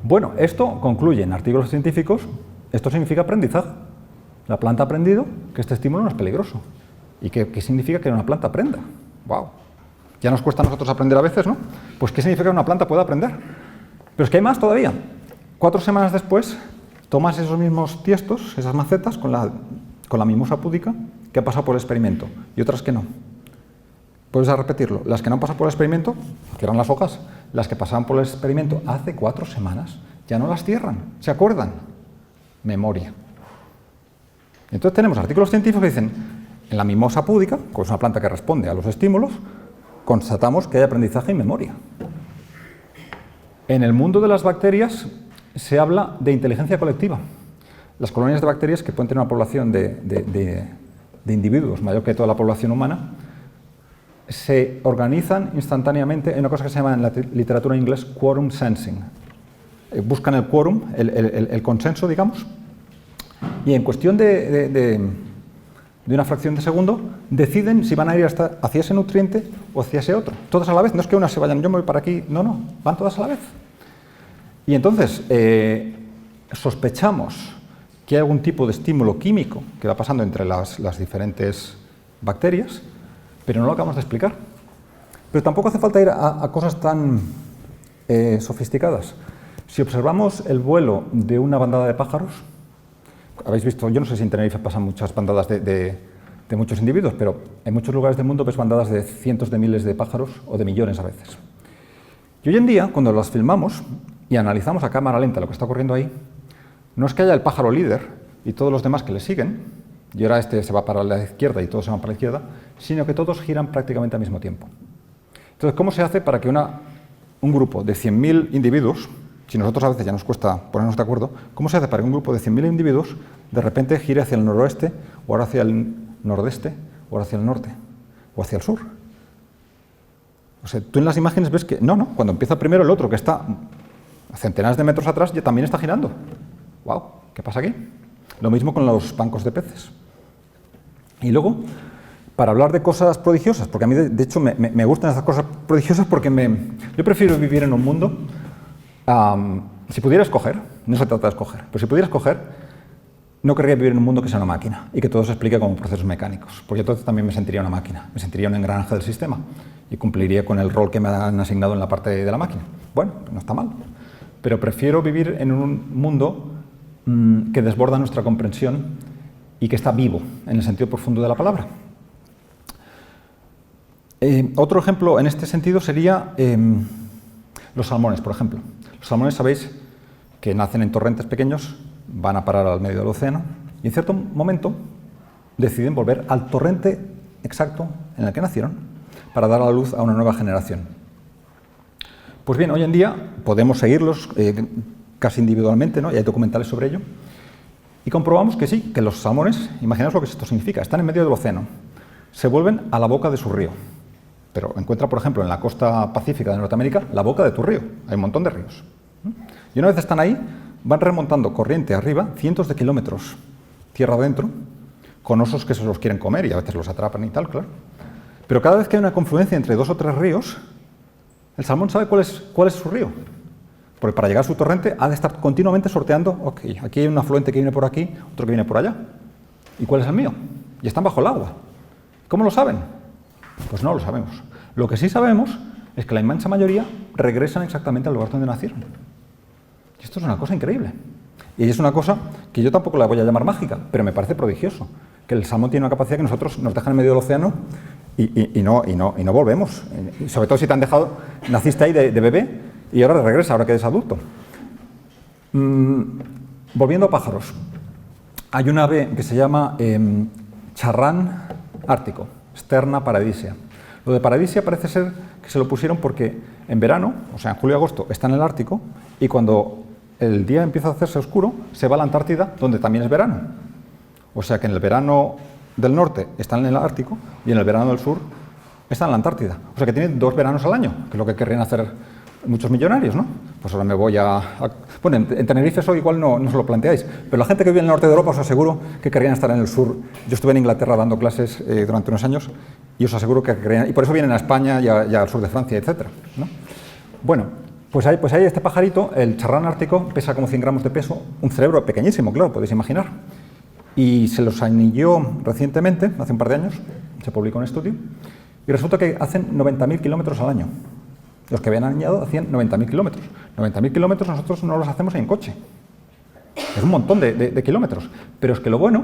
Bueno, esto concluye en artículos científicos, esto significa aprendizaje. La planta ha aprendido que este estímulo no es peligroso. ¿Y qué significa que una planta aprenda? ¡Wow! Ya nos cuesta a nosotros aprender a veces, ¿no? Pues ¿qué significa que una planta pueda aprender? Pero es que hay más todavía. 4 semanas después, tomas esos mismos tiestos, esas macetas, con la mimosa púdica que ha pasado por el experimento y otras que no. Puedes repetirlo. Las que no han pasado por el experimento, cierran las hojas. Las que pasaban por el experimento hace 4 semanas, ya no las cierran. ¿Se acuerdan? Memoria. Entonces tenemos artículos científicos que dicen, en la mimosa púdica, que es una planta que responde a los estímulos, constatamos que hay aprendizaje y memoria. En el mundo de las bacterias se habla de inteligencia colectiva. Las colonias de bacterias, que pueden tener una población de individuos mayor que toda la población humana, se organizan instantáneamente en una cosa que se llama en la literatura en inglés quorum sensing. Buscan el quórum, el consenso, digamos, y en cuestión de una fracción de segundo deciden si van a ir hacia ese nutriente o hacia ese otro. Todas a la vez, no es que unas se vayan, yo me voy para aquí, no, van todas a la vez. Y entonces sospechamos que hay algún tipo de estímulo químico que va pasando entre las diferentes bacterias, pero no lo acabamos de explicar. Pero tampoco hace falta ir a cosas tan sofisticadas. Si observamos el vuelo de una bandada de pájaros, habéis visto, yo no sé si en Tenerife pasan muchas bandadas de muchos individuos, pero en muchos lugares del mundo ves bandadas de cientos de miles de pájaros o de millones a veces. Y hoy en día, cuando las filmamos y analizamos a cámara lenta lo que está ocurriendo ahí, no es que haya el pájaro líder y todos los demás que le siguen, y ahora este se va para la izquierda y todos se van para la izquierda, sino que todos giran prácticamente al mismo tiempo. Entonces, ¿cómo se hace para que un grupo de 100.000 individuos, si nosotros a veces ya nos cuesta ponernos de acuerdo, cómo se hace para que un grupo de 100.000 individuos de repente gire hacia el noroeste, o ahora hacia el nordeste, o ahora hacia el norte, o hacia el sur? O sea, tú en las imágenes ves que, no, cuando empieza primero el otro, que está a centenares de metros atrás, ya también está girando. ¡Wow! ¿Qué pasa aquí? Lo mismo con los bancos de peces. Y luego, para hablar de cosas prodigiosas, porque a mí de hecho me gustan esas cosas prodigiosas porque yo prefiero vivir en un mundo, si pudiera escoger, no se trata de escoger, pero si pudiera escoger, no querría vivir en un mundo que sea una máquina y que todo se explique como procesos mecánicos, porque entonces también me sentiría una máquina, me sentiría un engranaje del sistema y cumpliría con el rol que me han asignado en la parte de la máquina. Bueno, no está mal, pero prefiero vivir en un mundo que desborda nuestra comprensión y que está vivo, en el sentido profundo de la palabra. Otro ejemplo en este sentido sería los salmones, por ejemplo. Los salmones, sabéis, que nacen en torrentes pequeños, van a parar al medio del océano y en cierto momento deciden volver al torrente exacto en el que nacieron para dar a la luz a una nueva generación. Pues bien, hoy en día podemos seguirlos casi individualmente, ¿no? Y hay documentales sobre ello. Y comprobamos que sí, que los salmones, imaginaos lo que esto significa, están en medio del océano, se vuelven a la boca de su río. Pero encuentra, por ejemplo, en la costa pacífica de Norteamérica, la boca de tu río. Hay un montón de ríos. Y una vez están ahí, van remontando corriente arriba, cientos de kilómetros tierra adentro, con osos que se los quieren comer y a veces los atrapan y tal, claro. Pero cada vez que hay una confluencia entre 2 o 3 ríos, el salmón sabe cuál es su río. Porque para llegar a su torrente ha de estar continuamente sorteando, ok, aquí hay un afluente que viene por aquí, otro que viene por allá. ¿Y cuál es el mío? Y están bajo el agua. ¿Cómo lo saben? Pues no lo sabemos. Lo que sí sabemos es que la inmensa mayoría regresan exactamente al lugar donde nacieron. Y esto es una cosa increíble. Y es una cosa que yo tampoco la voy a llamar mágica, pero me parece prodigioso. Que el salmón tiene una capacidad que nosotros nos dejan en medio del océano y no volvemos. Y sobre todo si te han dejado, naciste ahí de bebé y ahora regresa, ahora que eres adulto. Volviendo a pájaros. Hay un ave que se llama charrán ártico, Sterna paradisea. Lo de paradisea parece ser que se lo pusieron porque en verano, o sea en julio y agosto, está en el Ártico y cuando el día empieza a hacerse oscuro, se va a la Antártida, donde también es verano. O sea que en el verano del norte están en el Ártico y en el verano del sur están en la Antártida. O sea que tienen 2 veranos al año, que es lo que querrían hacer muchos millonarios, ¿no? Pues ahora me voy bueno, en Tenerife eso igual no se lo planteáis, pero la gente que vive en el norte de Europa os aseguro que querrían estar en el sur. Yo estuve en Inglaterra dando clases durante unos años y os aseguro que querrían, y por eso vienen a España y al sur de Francia, etcétera, ¿no? Bueno, pues hay este pajarito, el charrán ártico, pesa como 100 gramos de peso, un cerebro pequeñísimo, claro, podéis imaginar. Y se los anilló recientemente, hace un par de años, se publicó un estudio, y resulta que hacen 90.000 kilómetros al año. Los que habían anillado hacían 90.000 kilómetros. 90.000 kilómetros nosotros no los hacemos en coche. Es un montón de kilómetros. Pero es que lo bueno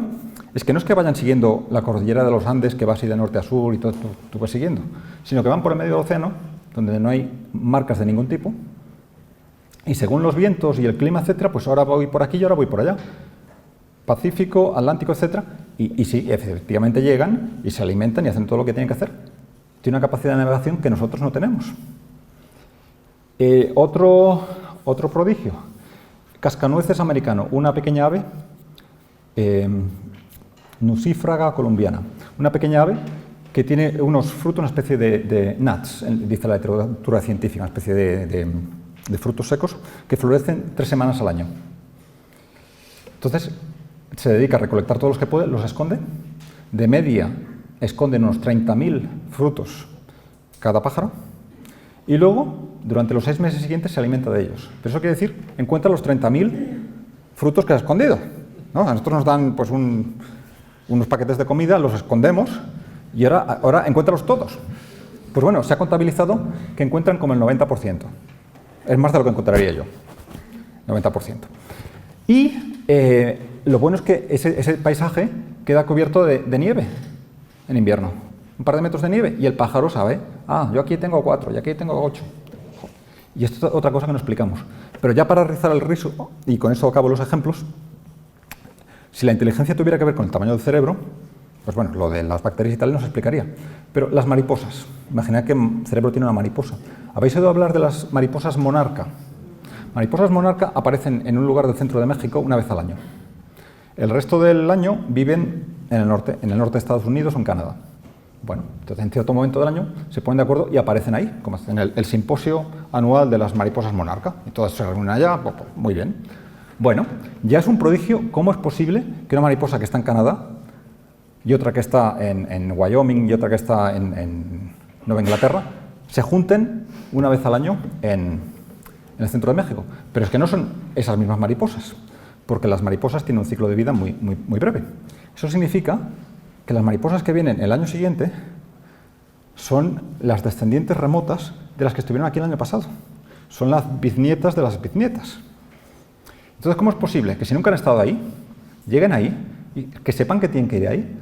es que no es que vayan siguiendo la cordillera de los Andes, que va así de norte a sur y todo tú vas siguiendo, sino que van por el medio del océano, donde no hay marcas de ningún tipo, y según los vientos y el clima, etcétera, pues ahora voy por aquí y ahora voy por allá. Pacífico, Atlántico, etcétera, y sí, efectivamente llegan y se alimentan y hacen todo lo que tienen que hacer. Tiene una capacidad de navegación que nosotros no tenemos. Otro prodigio, cascanueces americano, una pequeña ave, Nucifraga columbiana, una pequeña ave que tiene unos frutos, una especie de nuts, dice la literatura científica, una especie de frutos secos que florecen 3 semanas al año. Entonces se dedica a recolectar todos los que puede, los esconde, de media esconden unos 30.000 frutos cada pájaro, y luego, durante los 6 meses siguientes, se alimenta de ellos. Pero eso quiere decir, encuentra los 30.000 frutos que ha escondido, ¿no? A nosotros nos dan pues, unos paquetes de comida, los escondemos y ahora encuéntralos todos. Pues bueno, se ha contabilizado que encuentran como el 90%. Es más de lo que encontraría yo, 90%. Y lo bueno es que ese paisaje queda cubierto de nieve en invierno. Un par de metros de nieve y el pájaro sabe, yo aquí tengo 4 y aquí tengo 8. Y esto es otra cosa que no explicamos. Pero ya para rizar el rizo, y con eso acabo los ejemplos, si la inteligencia tuviera que ver con el tamaño del cerebro, pues bueno, lo de las bacterias y tal no se explicaría. Pero las mariposas, imaginad que el cerebro tiene una mariposa. ¿Habéis oído hablar de las mariposas monarca? Mariposas monarca aparecen en un lugar del centro de México una vez al año. El resto del año viven en el norte de Estados Unidos o en Canadá. Bueno, entonces en cierto momento del año se ponen de acuerdo y aparecen ahí, como en el simposio anual de las mariposas monarca. Y todas se reúnen allá, muy bien. Bueno, ya es un prodigio cómo es posible que una mariposa que está en Canadá y otra que está en Wyoming y otra que está en Nueva Inglaterra se junten una vez al año en el centro de México. Pero es que no son esas mismas mariposas, porque las mariposas tienen un ciclo de vida muy breve. Eso significa que las mariposas que vienen el año siguiente son las descendientes remotas de las que estuvieron aquí el año pasado. Son las bisnietas de las bisnietas. Entonces, ¿cómo es posible que si nunca han estado ahí, lleguen ahí y que sepan que tienen que ir ahí?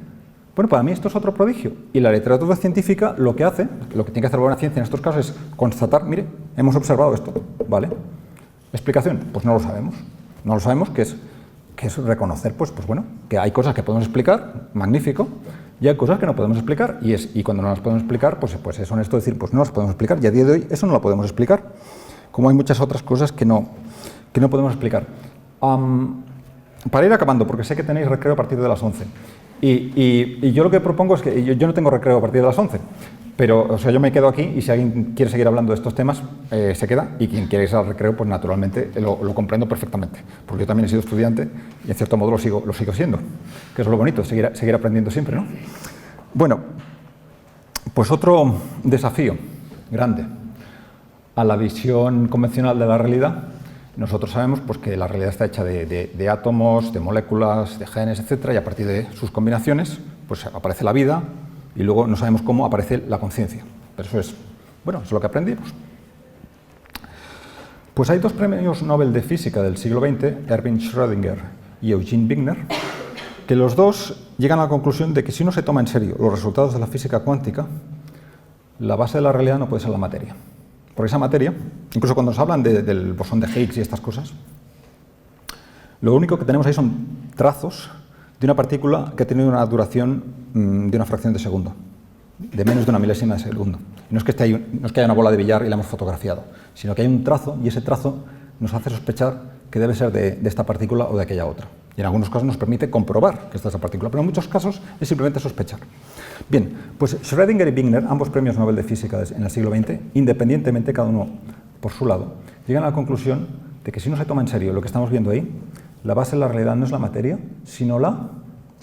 Bueno, para mí esto es otro prodigio. Y la literatura científica lo que hace, lo que tiene que hacer la buena ciencia en estos casos es constatar, mire, hemos observado esto, ¿vale? ¿Explicación? Pues no lo sabemos. No lo sabemos, que es reconocer, pues bueno, que hay cosas que podemos explicar, magnífico, y hay cosas que no podemos explicar, y cuando no las podemos explicar, pues es honesto decir, pues no las podemos explicar, y a día de hoy eso no lo podemos explicar, como hay muchas otras cosas que no podemos explicar. Para ir acabando, porque sé que tenéis recreo a partir de las 11, y yo lo que propongo es que yo no tengo recreo a partir de las 11, pero o sea, yo me quedo aquí y si alguien quiere seguir hablando de estos temas, se queda, y quien quiere ir al recreo, pues naturalmente lo comprendo perfectamente, porque yo también he sido estudiante y en cierto modo lo sigo siendo, que es lo bonito, seguir aprendiendo siempre, ¿no? Bueno, pues otro desafío grande a la visión convencional de la realidad. Nosotros sabemos pues, que la realidad está hecha de átomos, de moléculas, de genes, etcétera, y a partir de sus combinaciones pues, aparece la vida, y luego no sabemos cómo aparece la conciencia. Pero eso es lo que aprendimos. Pues hay 2 premios Nobel de Física del siglo XX, Erwin Schrödinger y Eugene Wigner, que los dos llegan a la conclusión de que si uno se toma en serio los resultados de la física cuántica, la base de la realidad no puede ser la materia. Porque esa materia, incluso cuando nos hablan del bosón de Higgs y estas cosas, lo único que tenemos ahí son trazos de una partícula que ha tenido una duración de una fracción de segundo, de menos de una milésima de segundo. No es que haya una bola de billar y la hemos fotografiado, sino que hay un trazo, y ese trazo nos hace sospechar que debe ser de esta partícula o de aquella otra. Y en algunos casos nos permite comprobar que esta es la partícula, pero en muchos casos es simplemente sospechar. Bien, pues Schrödinger y Wigner, ambos premios Nobel de Física en el siglo XX, independientemente, cada uno por su lado, llegan a la conclusión de que si no se toma en serio lo que estamos viendo ahí, la base de la realidad no es la materia, sino la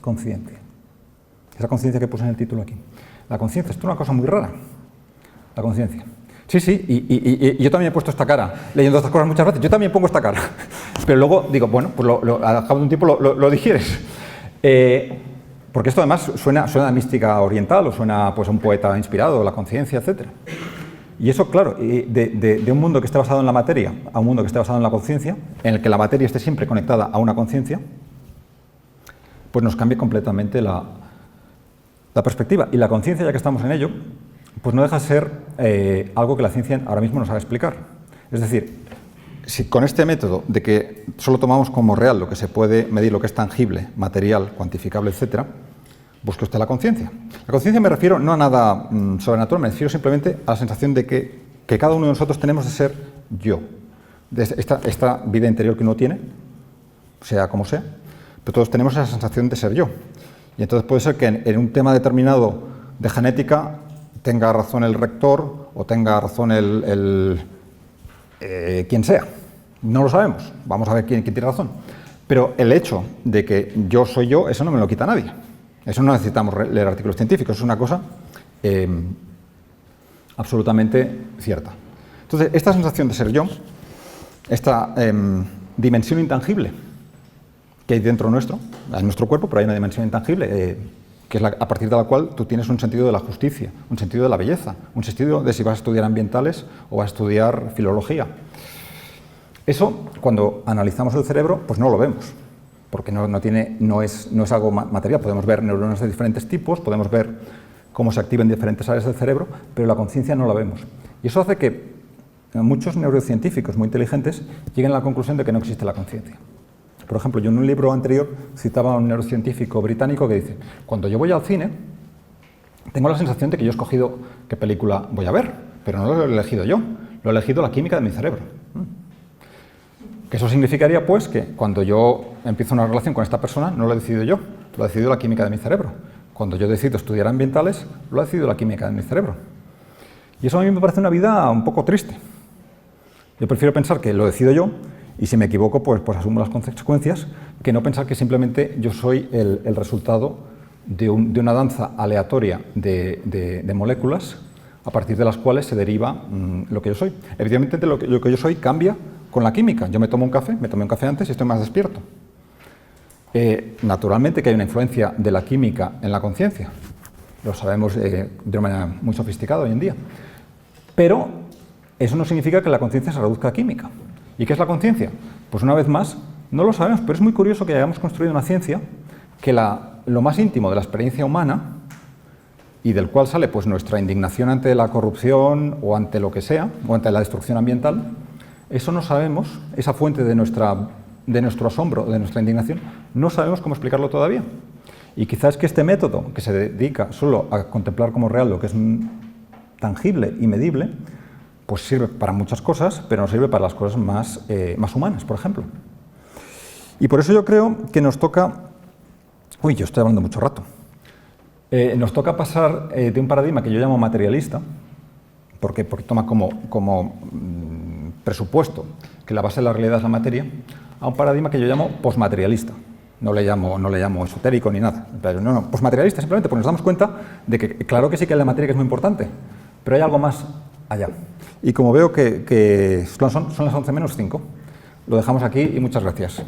conciencia. Esa conciencia que puse en el título aquí. La conciencia, esto es una cosa muy rara, la conciencia. Sí, y yo también he puesto esta cara, leyendo estas cosas muchas veces, yo también pongo esta cara. Pero luego digo, bueno, pues al cabo de un tiempo lo digieres. Porque esto además suena a mística oriental, o suena pues, a un poeta inspirado, la conciencia, etc. Y eso, claro, de un mundo que esté basado en la materia a un mundo que esté basado en la conciencia, en el que la materia esté siempre conectada a una conciencia, pues nos cambia completamente la perspectiva. Y la conciencia, ya que estamos en ello, pues no deja de ser algo que la ciencia ahora mismo nos sabe explicar. Es decir, si con este método de que solo tomamos como real lo que se puede medir, lo que es tangible, material, cuantificable, etc., busque usted la conciencia. La conciencia me refiero no a nada sobrenatural, me refiero simplemente a la sensación de que cada uno de nosotros tenemos de ser yo. De esta vida interior que uno tiene, sea como sea, pero todos tenemos esa sensación de ser yo. Y entonces puede ser que en un tema determinado de genética tenga razón el rector o tenga razón quien sea. No lo sabemos, vamos a ver quién tiene razón. Pero el hecho de que yo soy yo, eso no me lo quita nadie. Eso no necesitamos leer artículos científicos, es una cosa absolutamente cierta. Entonces, esta sensación de ser yo, esta dimensión intangible que hay dentro nuestro, en nuestro cuerpo, pero hay una dimensión intangible que es a partir de la cual tú tienes un sentido de la justicia, un sentido de la belleza, un sentido de si vas a estudiar ambientales o vas a estudiar filología. Eso, cuando analizamos el cerebro, pues no lo vemos, porque no es algo material. Podemos ver neuronas de diferentes tipos, podemos ver cómo se activan diferentes áreas del cerebro, pero la conciencia no la vemos. Y eso hace que muchos neurocientíficos muy inteligentes lleguen a la conclusión de que no existe la conciencia. Por ejemplo, yo en un libro anterior citaba a un neurocientífico británico que dice: cuando yo voy al cine, tengo la sensación de que yo he escogido qué película voy a ver, pero no lo he elegido yo, lo he elegido la química de mi cerebro. Que eso significaría, pues, que cuando yo empiezo una relación con esta persona, no lo he decidido yo, lo ha decidido la química de mi cerebro. Cuando yo decido estudiar ambientales, lo ha decidido la química de mi cerebro. Y eso a mí me parece una vida un poco triste. Yo prefiero pensar que lo decido yo, y si me equivoco, pues asumo las consecuencias, que no pensar que simplemente yo soy el resultado de una danza aleatoria de moléculas a partir de las cuales se deriva lo que yo soy. Evidentemente lo que yo soy cambia con la química. Yo me tomé un café antes y estoy más despierto. Naturalmente que hay una influencia de la química en la conciencia. Lo sabemos de una manera muy sofisticada hoy en día. Pero eso no significa que la conciencia se reduzca a química. ¿Y qué es la conciencia? Pues una vez más, no lo sabemos, pero es muy curioso que hayamos construido una ciencia que lo más íntimo de la experiencia humana, y del cual sale pues nuestra indignación ante la corrupción o ante lo que sea, o ante la destrucción ambiental, eso no sabemos, esa fuente de nuestro asombro, de nuestra indignación, no sabemos cómo explicarlo todavía. Y quizás que este método, que se dedica solo a contemplar como real lo que es tangible y medible, pues sirve para muchas cosas, pero no sirve para las cosas más humanas, por ejemplo. Y por eso yo creo que nos toca... Uy, yo estoy hablando mucho rato. Nos toca pasar de un paradigma que yo llamo materialista, porque toma como presupuesto que la base de la realidad es la materia, a un paradigma que yo llamo posmaterialista. No le llamo esotérico ni nada. Pero no, posmaterialista simplemente porque nos damos cuenta de que claro que sí que la materia que es muy importante, pero hay algo más allá. Y como veo que son las 11 menos 5, lo dejamos aquí y muchas gracias.